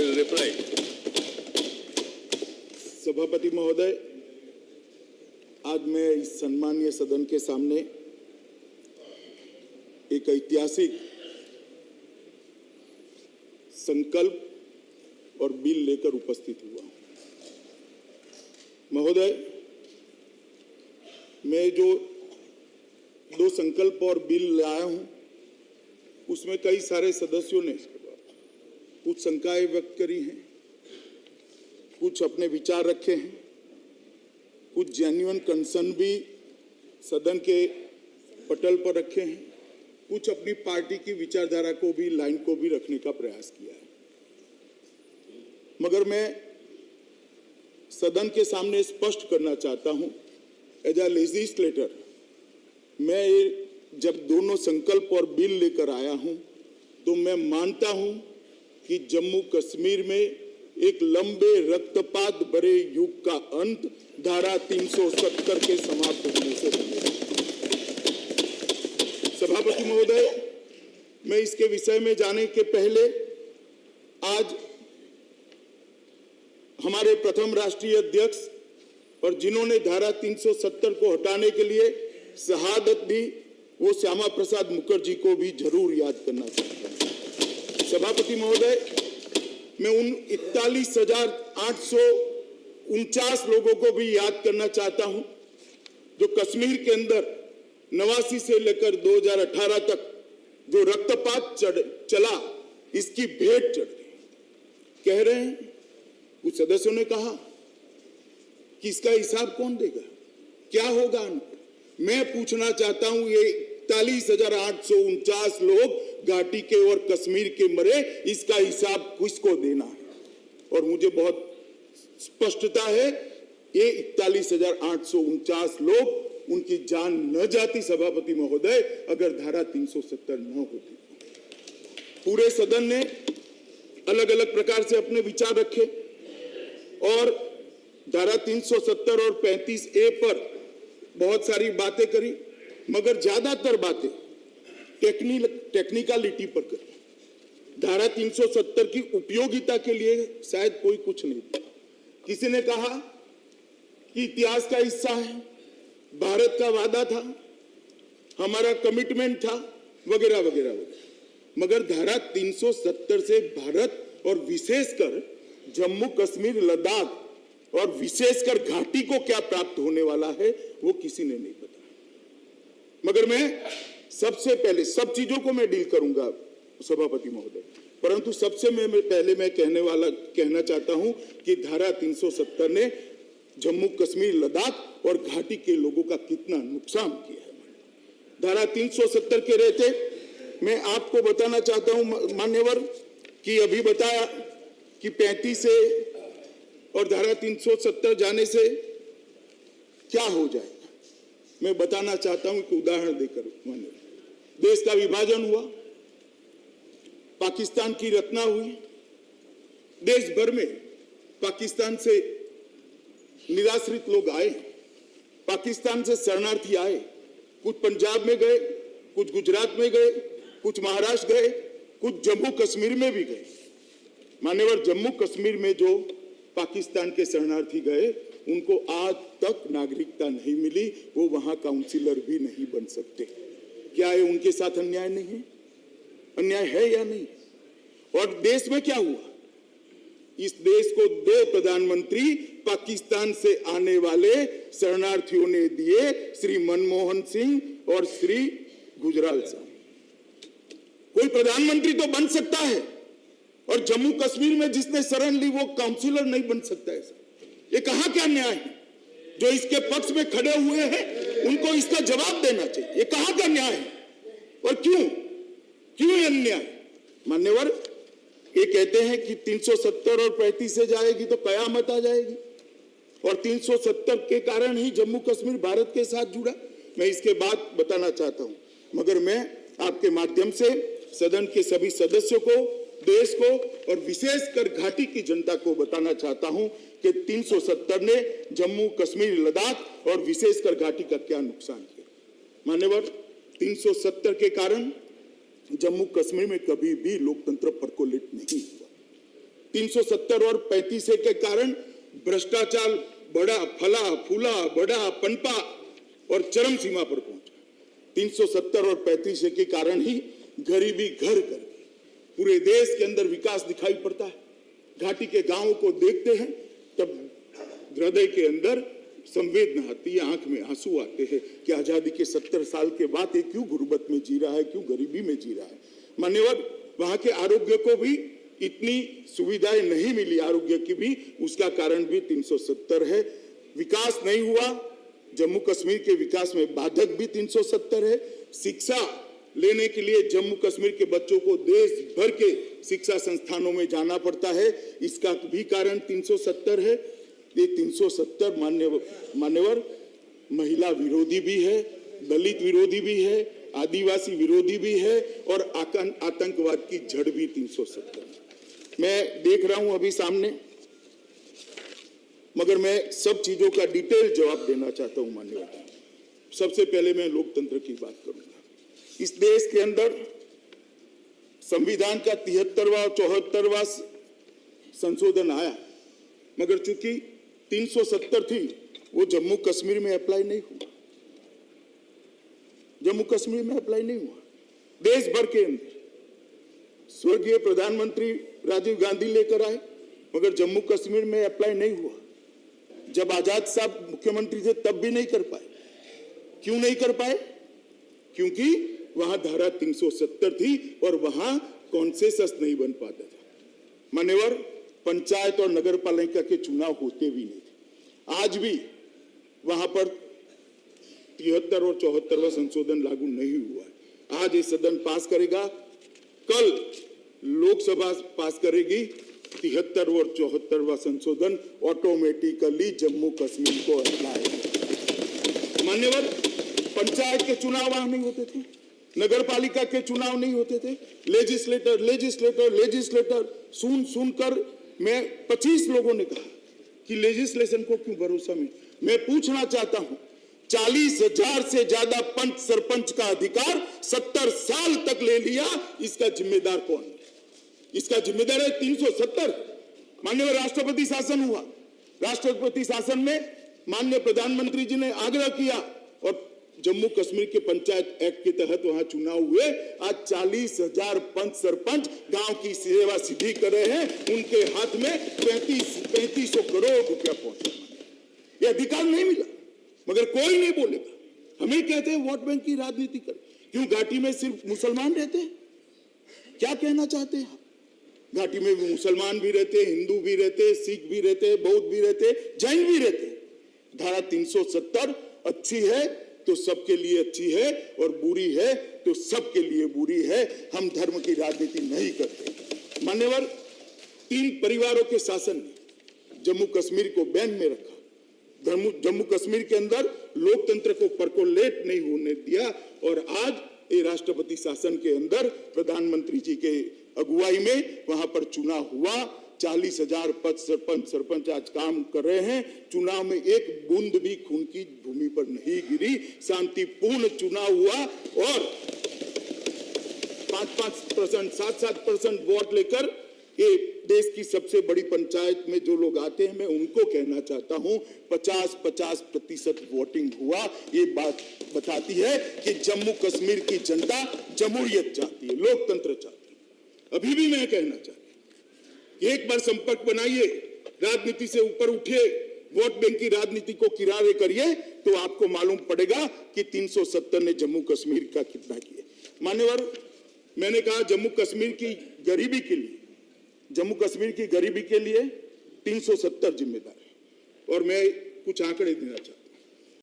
will reply. सभापति महोदय, आज मैं इस सम्मानीय सदन के सामने एक ऐतिहासिक संकल्प और बिल लेकर उपस्थित हुआ हूं। महोदय, मैं जो दो संकल्प और बिल लाया हूं, उसमें कई सारे सदस्यों ने कुछ शंकाएं व्यक्त करी हैं, कुछ अपने विचार रखे हैं, कुछ जेन्युइन कंसर्न भी सदन के पटल पर रखे हैं, कुछ अपनी पार्टी की विचारधारा को भी, लाइन को भी रखने का प्रयास किया है। मगर मैं सदन के सामने स्पष्ट करना चाहता हूं, एज अ लेजिस्लेटर, मैं जब दोनों संकल्प और बिल लेकर आया हूं, तो मैं मानता हूं कि जम्मू कश्मीर में एक लंबे रक्तपात भरे युग का अंत धारा 370 के समाप्त होने से बनेगा। सभापति महोदय, मैं इसके विषय में जाने के पहले आज हमारे प्रथम राष्ट्रीय अध्यक्ष और जिन्होंने धारा 370 को हटाने के लिए शहादत दी, वो श्यामा प्रसाद मुखर्जी को भी जरूर याद करना चाहता हूं। सभापति महोदय, मैं उन 41,849 लोगों को भी याद करना चाहता हूं जो कश्मीर के अंदर 89 से लेकर 2018 तक जो रक्तपात चला, इसकी भेंट चढ़ गई। कह रहे हैं, कुछ सदस्यों ने कहा कि इसका हिसाब कौन देगा, क्या होगा अंत? मैं पूछना चाहता हूं, ये 41,849 लोग घाटी के और कश्मीर के मरे, इसका हिसाब किसको देना है? और मुझे बहुत स्पष्टता है, ये 41,849 लोग, उनकी जान न जाती सभापति महोदय, अगर धारा 370 न होती। पूरे सदन ने अलग अलग प्रकार से अपने विचार रखे और धारा 370 और 35A पर बहुत सारी बातें करी, मगर ज्यादातर बातें टेक्निकलिटी पर करी। धारा 370 की उपयोगिता के लिए शायद कोई कुछ नहीं था। किसी ने कहा कि इतिहास का हिस्सा है, भारत का वादा था, हमारा कमिटमेंट था, वगैरह वगैरह वगैरह। मगर धारा 370 से भारत और विशेषकर जम्मू कश्मीर, लद्दाख और विशेषकर घाटी को क्या प्राप्त होने वाला है, वो किसी ने नहीं बताया। मगर मैं सबसे पहले, सब चीजों को मैं डील करूंगा सभापति महोदय, परंतु सबसे पहले मैं कहना चाहता हूं कि धारा 370 ने जम्मू कश्मीर, लद्दाख और घाटी के लोगों का कितना नुकसान किया है। धारा 370 के रहते मैं आपको बताना चाहता हूं मान्यवर, कि अभी बताया कि 35 से और धारा 370 जाने से क्या हो जाएगा। मैं बताना चाहता हूं कि उदाहरण देकर, देश का विभाजन हुआ, पाकिस्तान की रचना हुई, देश भर में पाकिस्तान से निराश्रित लोग आए, पाकिस्तान से शरणार्थी आए, कुछ पंजाब में गए, कुछ गुजरात में गए, कुछ महाराष्ट्र गए, कुछ जम्मू कश्मीर में भी गए। मान्यवर, जम्मू कश्मीर में जो पाकिस्तान के शरणार्थी गए, उनको आज तक नागरिकता नहीं मिली, वो वहां काउंसिलर भी नहीं बन सकते। क्या ये उनके साथ अन्याय नहीं है? अन्याय है या नहीं? और देश में क्या हुआ? इस देश को 2 प्रधानमंत्री पाकिस्तान से आने वाले शरणार्थियों ने दिए, श्री मनमोहन सिंह और श्री गुजराल साहब। कोई प्रधानमंत्री तो बन सकता है, और जम्मू कश्मीर में जिसने शरण ली वो काउंसिलर नहीं बन सकता है। ये कहां क्या न्याय है? जो इसके पक्ष में खड़े हुए हैं उनको इसका जवाब देना चाहिए। ये कहां का न्याय है और क्यों ये अन्याय? मान्यवर, ये कहते हैं कि 370 और 35 से जाएगी तो कयामत आ जाएगी, और 370 के कारण ही जम्मू कश्मीर भारत के साथ जुड़ा। मैं इसके बाद बताना चाहता हूं, मगर मैं आपके माध्यम से सदन के सभी सदस्यों को, देश को और विशेषकर घाटी की जनता को बताना चाहता हूं कि 370 ने जम्मू कश्मीर, लद्दाख और विशेषकर घाटी का क्या नुकसान किया। मान्यवर, 370 के कारण जम्मू कश्मीर में कभी भी लोकतंत्र परकोलेट नहीं हुआ। 370 और 35 के कारण भ्रष्टाचार बड़ा फला फूला, बड़ा पनपा और चरम सीमा पर पहुंचा। 370 और 35 के कारण ही गरीबी घर कर गई। पूरे देश के अंदर विकास दिखाई पड़ता है। घाटी के गांवों को देखते हैं तब हृदय के अंदर संवेदना आती है, आंख में आंसू आते हैं कि आजादी के 70 साल के बाद ये क्यों गुर्बत में जी रहा है, क्यों गरीबी में जी रहा है। मान्यवर, वहां के आरोग्य को भी इतनी सुविधाएं नहीं मिली, आरोग्य की भी, उसका कारण भी 370 है। विकास नहीं हुआ, जम्मू कश्मीर के विकास में बाधक भी 370 है। शिक्षा लेने के लिए जम्मू कश्मीर के बच्चों को देश भर के शिक्षा संस्थानों में जाना पड़ता है, इसका भी कारण 370 है। ये 370 मान्यवर महिला विरोधी भी है, दलित विरोधी भी है, आदिवासी विरोधी भी है और आतंकवाद की जड़ भी 370 है। मैं देख रहा हूं अभी सामने, मगर मैं सब चीजों का डिटेल जवाब देना चाहता हूं मान्यवर। सबसे पहले मैं लोकतंत्र की बात करूंगा। इस देश के अंदर संविधान का 73वां और 74वां संशोधन आया, मगर चूंकि 370 थी वो जम्मू कश्मीर में अप्लाई नहीं हुआ। जम्मू कश्मीर में अप्लाई नहीं हुआ। देश भर के अंदर स्वर्गीय प्रधानमंत्री राजीव गांधी लेकर आए, मगर जम्मू कश्मीर में अप्लाई नहीं हुआ। जब आजाद साहब मुख्यमंत्री थे तब भी नहीं कर पाए। क्यों नहीं कर पाए? क्योंकि वहां धारा 370 थी और वहां कॉन्सेंसस नहीं बन पाता था। मान्यवर, पंचायत और नगर पालिका के चुनाव होते भी नहीं थे। आज भी वहां पर 73 और 74वां संशोधन लागू नहीं हुआ है। आज ये सदन पास करेगा, कल लोकसभा पास करेगी। 73 और 74वां संशोधन ऑटोमेटिकली जम्मू कश्मीर को अप्लाई है। मान्यवर, पंचायत के चुनाव वहां नहीं होते थे, नगर पालिका के चुनाव नहीं होते थे। लेजिस्लेटर सुनकर मैं 25 लोगों ने कहा कि लेजिस्लेशन को क्यों भरोसा में। मैं पूछना चाहता हूं, 40,000 से ज्यादा पंच सरपंच का अधिकार 70 साल तक ले लिया, इसका जिम्मेदार कौन है? इसका जिम्मेदार है 370। माननीय राष्ट्रपति शासन हुआ, राष्ट्रपति शासन में माननीय प्रधानमंत्री जी ने आग्रह किया और जम्मू कश्मीर के पंचायत एक्ट के तहत वहां चुनाव हुए। आज 40,000 पंच सरपंच गांव की सेवा सीधी कर रहे हैं, उनके हाथ में 3500 करोड़ रुपया पहुंचा। ये अधिकार नहीं मिला, मगर कोई नहीं बोलेगा। हमें कहते हैं वोट बैंक की राजनीति कर। क्यों घाटी में सिर्फ मुसलमान रहते हैं? क्या कहना चाहते हैं? घाटी में मुसलमान भी रहते, हिंदू भी रहते, सिख भी रहते, बौद्ध भी रहते, जैन भी रहते। धारा 370 अच्छी है तो सबके लिए अच्छी है और बुरी है तो सबके लिए बुरी है। हम धर्म की राजनीति नहीं करते। मान्यवर, 3 परिवारों के शासन ने जम्मू कश्मीर को बैन में रखा। जम्मू कश्मीर के अंदर लोकतंत्र को परकोलेट नहीं होने दिया और आज ये राष्ट्रपति शासन के अंदर प्रधानमंत्री जी के अगुवाई में वहां पर चुनाव हुआ। 40,000 पद सरपंच आज काम कर रहे हैं। चुनाव में एक बूंद भी खून की भूमि पर नहीं गिरी, शांतिपूर्ण चुनाव हुआ और 5-5%, 7-7% वोट लेकर ये देश की सबसे बड़ी पंचायत में जो लोग आते हैं, मैं उनको कहना चाहता हूं 50-50% वोटिंग हुआ। ये बात बताती है कि जम्मू कश्मीर की जनता जमहूरियत चाहती है, लोकतंत्र चाहती है। अभी भी मैं कहना चाहता हूं, एक बार संपर्क बनाइए, राजनीति से ऊपर उठिए, वोट बैंक की राजनीति को किनारे करिए तो आपको मालूम पड़ेगा कि 370 ने जम्मू कश्मीर का कितना किया। मान्यवर, मैंने कहा जम्मू कश्मीर की गरीबी के लिए, जम्मू कश्मीर की गरीबी के लिए 370 जिम्मेदार है और मैं कुछ आंकड़े देना चाहता हूं।